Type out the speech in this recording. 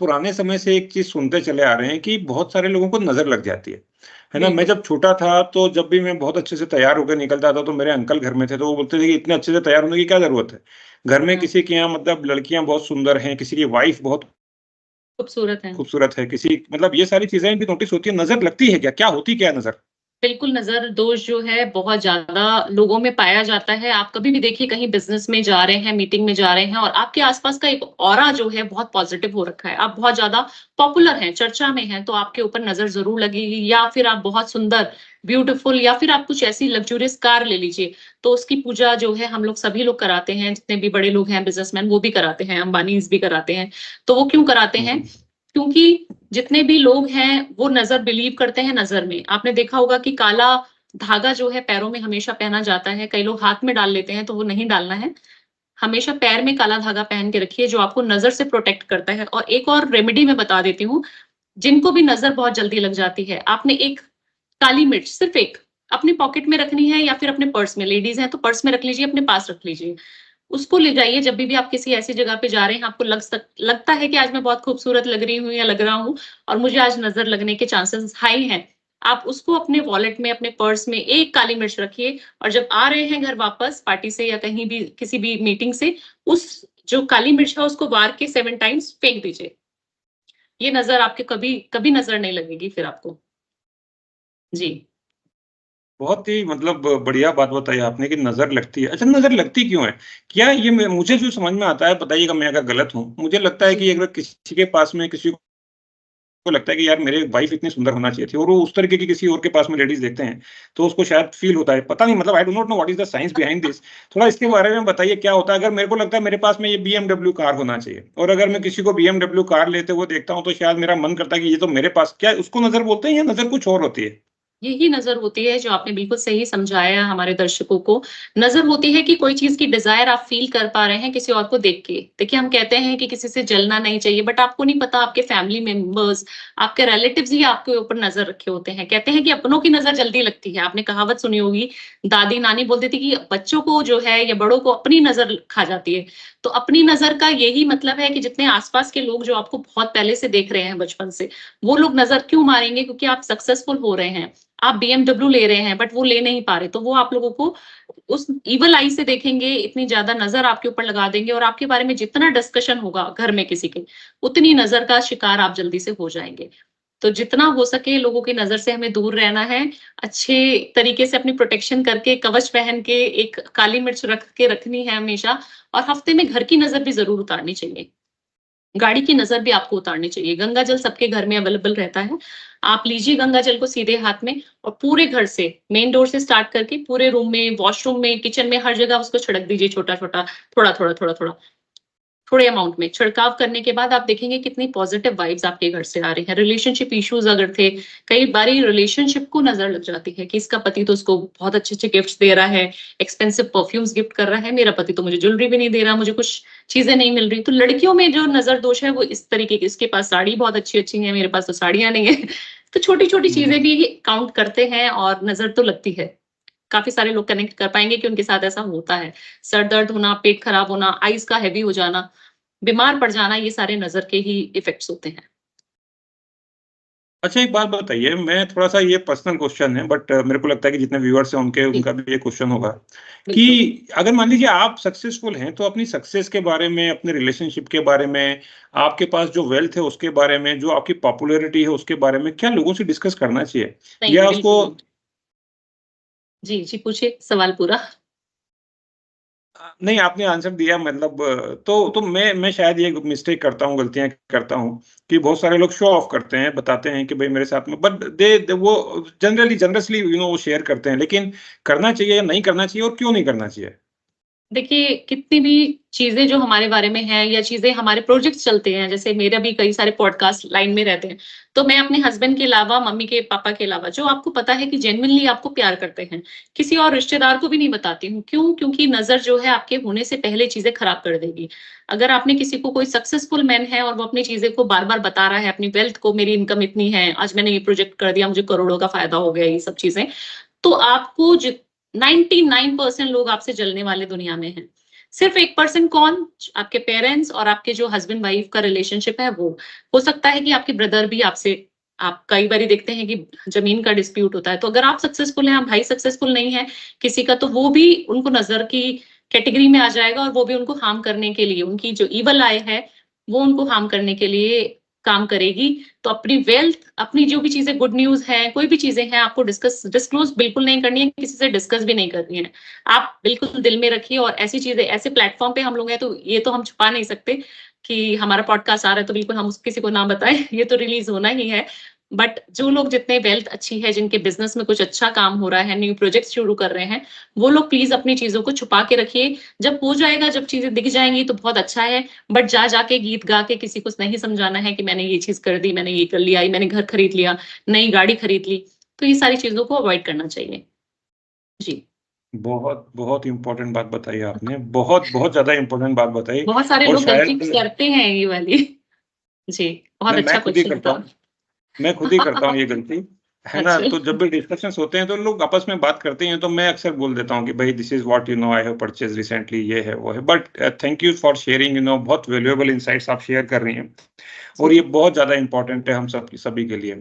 पुराने समय से एक चीज़ सुनते चले आ रहे हैं कि बहुत सारे लोगों को नज़र लग जाती है ना? मैं बिल्कुल। जब छोटा था तो जब भी मैं बहुत अच्छे से तैयार होकर निकलता था तो मेरे अंकल घर में थे तो वो बोलते थे कि इतने अच्छे से तैयार होने की क्या ज़रूरत है? घर में हाँ, किसी के यहाँ मतलब लड़कियाँ बहुत सुंदर हैं, किसी की वाइफ़ बहुत खूबसूरत है। खूबसूरत है, किसी मतलब ये सारी चीज़ें भी नोटिस होती है, नज़र लगती है क्या? क्या होती क्या है नज़र? बिल्कुल, नज़र दोष जो है बहुत ज़्यादा लोगों में पाया जाता है। आप कभी भी देखिए कहीं बिज़नेस में जा रहे हैं, मीटिंग में जा रहे हैं और आपके आस-पास का एक ऑरा जो है बहुत पॉज़िटिव हो रखा है। आप बहुत ज़्यादा पॉपुलर हैं, चर्चा में हैं, तो आपके ऊपर नज़र ज़रूर लगेगी या फिर आप बहुत सुंदर, ब्यूटीफुल या फिर आप कुछ ऐसी लग्ज़रियस कार ले लीजिए, तो उसकी पूजा जो है हम लोग सभी लोग कराते हैं, जितने भी बड़े लोग हैं बिज़नेसमैन वो भी कराते हैं, अंबानीज़ भी कराते हैं। तो वो क्यों कराते हुँ, हैं? हुँ। क्योंकि जितने भी लोग हैं, वो नज़र बिलीव करते हैं नज़र में। आपने देखा होगा कि काला धागा जो है पैरों में हमेशा पहना जाता है, कई लोग हाथ में डाल लेते हैं, तो वो नहीं डालना है। हमेशा पैर में काला धागा पहन के रखिए, जो आपको नज़र से प्रोटेक्ट करता है और एक और रेमेडी मैं बता देती हूँ, जिनको भी नज़र बहुत जल्दी लग जाती है, आपने एक काली मिर्च, सिर्फ़ एक, अपनी पॉकेट में रखनी है या फिर अपने पर्स में, लेडीज़ हैं तो पर्स में रख लीजिए, अपने पास रख लीजिए। उसको ले जाइए जब भी आप किसी ऐसी जगह पे जा रहे हैं, आपको लगता है कि आज मैं बहुत खूबसूरत लग रही हूँ या लग रहा हूँ और मुझे आज नज़र लगने के चांसेस हाई हैं। आप उसको अपने वॉलेट में, अपने पर्स में एक काली मिर्च रखिए और जब आ रहे हैं घर वापस पार्टी से या कहीं भी किसी भी मीटिंग से, उस जो काली मिर्च है उसको वार के 7 टाइम्स फेंक दीजिए। ये नज़र आपके कभी कभी नज़र नहीं लगेगी फिर आपको। जी। बहुत ही मतलब बढ़िया बात बताई आपने कि नज़र लगती है। अच्छा नज़र लगती क्यों है? क्या ये मैं मुझे जो समझ में आता है बताइएगा मैं अगर गलत हूँ, मुझे लगता है जी। कि अगर किसी के पास में किसी को लगता है कि यार मेरे वाइफ़ इतनी सुंदर होना चाहिए थी और वो उस तरीके की किसी और के पास में लेडीज़ देखते हैं, तो उसको शायद फ़ील होता है। पता नहीं मतलब I do not know what is the science behind this. थोड़ा इसके बारे में बताइए क्या होता है? अगर मेरे को लगता है मेरे पास में ये बीएमडब्ल्यू कार होना चाहिए और अगर मैं हुँ। किसी को बीएमडब्ल्यू कार लेते हुए देखता हूँ, तो शायद मेरा मन करता है कि ये तो मेरे पास क्या उसको नज़र बोलते हैं या नज़र कुछ और होती है? यही नज़र होती है जो आपने बिल्कुल सही समझाया हमारे दर्शकों को। नज़र होती है कि कोई चीज़ की डिज़ायर आप फ़ील कर पा रहे हैं किसी और को देख के। देखिए हम कहते हैं कि किसी से जलना नहीं चाहिए बट आपको नहीं पता आपके फैमिली मेंबर्स, आपके रिलेटिव्स ही आपके ऊपर नज़र रखे होते हैं। कहते हैं कि अपनों की नज़र जल्दी लगती है। आपने कहावत सुनी होगी, दादी-नानी बोलती थी कि बच्चों को जो है या बड़ों को अपनी नज़र खा जाती है। तो अपनी नज़र का यही मतलब है कि जितने आस-पास के लोग जो आपको बहुत पहले से देख रहे हैं बचपन से, वो लोग नज़र क्यों मारेंगे? क्योंकि आप सक्सेसफुल हो रहे हैं। आप बीएमडब्ल्यू ले रहे हैं बट वो ले नहीं पा रहे, तो वो आप लोगों को उस इविल आई से देखेंगे, इतनी ज़्यादा नज़र आपके ऊपर लगा देंगे और आपके बारे में जितना डिस्कशन होगा घर में किसी के, उतनी नज़र का शिकार आप जल्दी से हो जाएँगे। तो जितना हो सके लोगों की नज़र से हमें दूर रहना है, अच्छे तरीके से अपनी प्रोटेक्शन करके, कवच पहन के, एक काली मिर्च रख के रखनी है हमेशा और हफ्ते में घर की नज़र भी ज़रूर उतारनी चाहिए। गाड़ी की नज़र भी आपको उतारनी चाहिए। गंगा जल सबके घर में अवेलेबल रहता है। आप लीजिए गंगा जल को सीधे हाथ में और पूरे घर से, मेन डोर से स्टार्ट करके पूरे रूम में, वॉशरूम में, किचन में, हर जगह उसको छिड़क दीजिए छोटा-छोटा, थोड़ा-थोड़ा, थोड़ा-थोड़ा। थोड़े अमाउंट में छिड़काव करने के बाद आप देखेंगे कितनी पॉजिटिव वाइब्स आपके घर से आ रही हैं। रिलेशनशिप इश्यूज़ अगर थे, कई बारी रिलेशनशिप को नज़र लग जाती है कि इसका पति तो उसको बहुत अच्छे-अच्छे गिफ्ट्स दे रहा है, एक्सपेंसिव परफ्यूम्स गिफ्ट कर रहा है, मेरा पति तो मुझे ज्वेलरी भी नहीं दे रहा, मुझे कुछ चीज़ें नहीं मिल रही। तो लड़कियों में जो नज़र दोष है वो इस तरीके की, इसके पास साड़ी बहुत अच्छी-अच्छी है, मेरे पास तो साड़ियाँ नहीं है। तो छोटी-छोटी हुँ, चीज़ें हुँ। भी काउंट करते हैं और नज़र तो लगती है। काफ़ी सारे लोग कनेक्ट कर पाएँगे कि उनके साथ ऐसा होता है। सर दर्द होना, पेट खराब होना, आइज़ का हेवी हो जाना, बीमार पड़ जाना, ये सारे नज़र के ही इफ़ेक्ट्स होते हैं। अच्छा एक बात बताइए, मैं थोड़ा-सा ये पर्सनल क्वेश्चन है बट मेरे को लगता है कि जितने व्यूअर्स हैं जी, उनका भी ये क्वेश्चन होगा, कि बिल्कुल। अगर मान लीजिए आप सक्सेसफुल हैं, तो अपनी सक्सेस के बारे में, अपने रिलेशनशिप के बारे में, आपके पास जो वेल्थ है उसके बारे में, जो आपकी पॉपुलैरिटी है उसके बारे में, क्या लोगों से डिस्कस करना चाहिए? नहीं, या उसको बिल्कुल नहीं। जी, जी, पूछिए सवाल पूरा। नहीं आपने आंसर दिया मतलब तो मैं शायद ये मिस्टेक करता हूँ, गलतियाँ करता हूँ कि बहुत सारे लोग शो ऑफ करते हैं, बताते हैं कि भई मेरे साथ में बट वो जनरली जनरसली वो शेयर करते हैं। लेकिन करना चाहिए या नहीं करना चाहिए और क्यों नहीं करना चाहिए? देखिए, कितनी भी चीज़ें जो हमारे बारे में हैं या चीज़ें हमारे प्रोजेक्ट्स चलते हैं, जैसे मेरा भी कई सारे पॉडकास्ट लाइन में रहते हैं। तो मैं अपने हस्बैंड के अलावा, मम्मी के, पापा के अलावा, जो आपको पता है कि जेन्युइनली आपको प्यार करते हैं, किसी और रिश्तेदार को भी नहीं बताती हूँ। क्यों? क्योंकि नज़र जो है आपके होने से पहले चीज़ें खराब कर देगी। अगर आपने किसी को, कोई सक्सेसफुल मैन है और वो अपनी चीज़ें को बार-बार बता रहा है, अपनी वेल्थ को, मेरी इनकम इतनी है, आज मैंने ये प्रोजेक्ट कर दिया, मुझे करोड़ों का फ़ायदा हो गया, ये सब चीज़ें। तो आपको 99% लोग आपसे जलने वाले दुनिया में हैं। सिर्फ 1% कौन? आपके पेरेंट्स और आपके जो हस्बैंड वाइफ का रिलेशनशिप है वो। हो सकता है कि आपके ब्रदर भी आपसे, आप कई बारी देखते हैं कि ज़मीन का डिस्प्यूट होता है, तो अगर आप सक्सेसफुल हैं, आप भाई सक्सेसफुल नहीं है किसी का, तो वो भी उनको नज़र की कैटेगरी में आ जाएगा और वो भी उनको हार्म करने के लिए, उनकी जो ईविल आई है, वो उनको हार्म करने के लिए काम करेगी। तो अपनी वेल्थ, अपनी जो भी चीज़ें गुड न्यूज़ हैं, कोई भी चीज़ें हैं, आपको डिस्क्लोज़ बिल्कुल नहीं करनी है, किसी से डिस्कस भी नहीं करनी है। आप बिल्कुल दिल में रखिए, और ऐसी चीज़ें, ऐसे प्लेटफ़ॉर्म पे हम लोग हैं, तो ये तो हम छुपा नहीं सकते कि हमारा पॉडकास्ट आ रहा है, तो बिल्कुल हम किसी को ना बताएँ, ये तो रिलीज़ होना ही है। बट जो लोग, जितने वेल्थ अच्छी है, जिनके बिज़नेस में कुछ अच्छा काम हो रहा है, न्यू प्रोजेक्ट्स शुरू कर रहे हैं, वो लोग प्लीज़ अपनी चीज़ों को छुपा के रखिए। जब हो जाएगा, जब चीज़ें दिख जाएँगी तो बहुत अच्छा है, बट जा-जा के गीत गा के किसी को नहीं समझाना है कि मैंने ये चीज़ कर दी, मैंने ये कर लिया, मैंने घर खरीद लिया, नई गाड़ी खरीद ली। तो ये सारी चीज़ों को अवॉइड करना चाहिए। जी। बहुत, बहुत इम्पोर्टेंट बात बताई आपने। बहुत, बहुत ज़्यादा इम्पोर्टेंट बात बताई बहुत सारे और लोग गलती शायद करते हैं ये वाली। जी, बहुत मैं अच्छा खुद ही क्वेश्चन करता था। हूँ। मैं खुद ही करता हूँ ये गलती, है ना? अच्छा। तो जब भी डिस्कशंस होते हैं तो लोग आपस में बात करते हैं तो मैं अक्सर बोल देता हूँ कि भई this is what I have purchased recently, ये है, वो है। But thank you for sharing, बहुत वैल्यूएबल इनसाइट्स आप शेयर कर रही हैं और जी। ये बहुत ज़्यादा इम्पोर्टेंट है हम सब सभी के लिए।